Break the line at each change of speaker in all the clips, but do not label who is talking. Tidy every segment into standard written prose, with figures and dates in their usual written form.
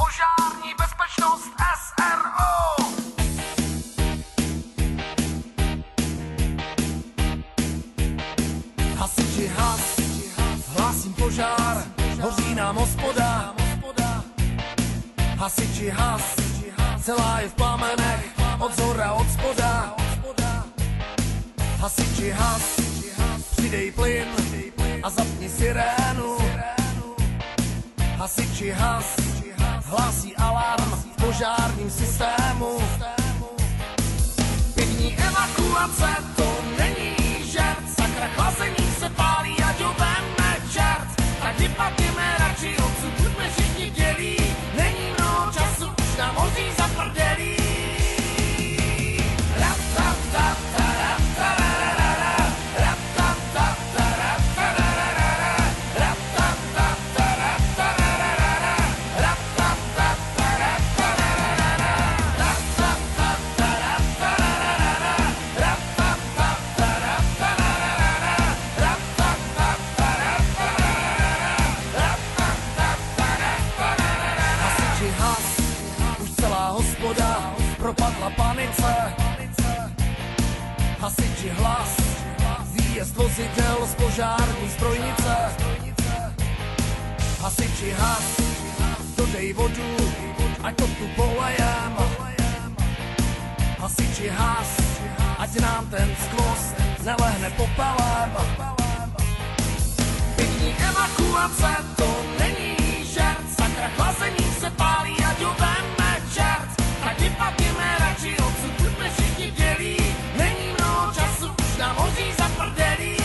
požární bezpečnost SRO. Hasiči has, hlásím požár, hoří nám hospoda. Hasiči has, celá je v plamenech, od zhora, od spoda. Hasiči has, přidej plyn a zapni sirénu. Hasiči has, hlásí alarm v požárním systému. Pěkný evakuace, to není žert. Sakra, chlazení se pálí, ať ho veme čert. Tak vypadněme radši odsud, buďme všichni dělí. Není mnoho času, už nám hoří za prdelí. Propadla panice, hasiči hlas, výjezd vozidel z požární zbrojnice. Hasiči has, dodej vodu, ať to tu polejem. Hasiči has, ať nám ten skvost nelehne popelem. Pěkný evakuace, to není žert. Sakra, chlazení se pálí, ať ho veme čert. Tak vypadněme radši odsud, buďme všichni dělí. Není mnoho času, už nám hoří za prdelí.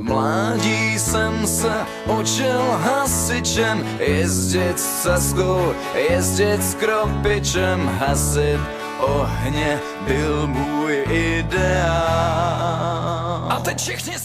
Mládí jsem se učil hasičem, jezdit s ceskou, jezdit s kropičem, hasit ohně byl můj ideál.
A teď všichni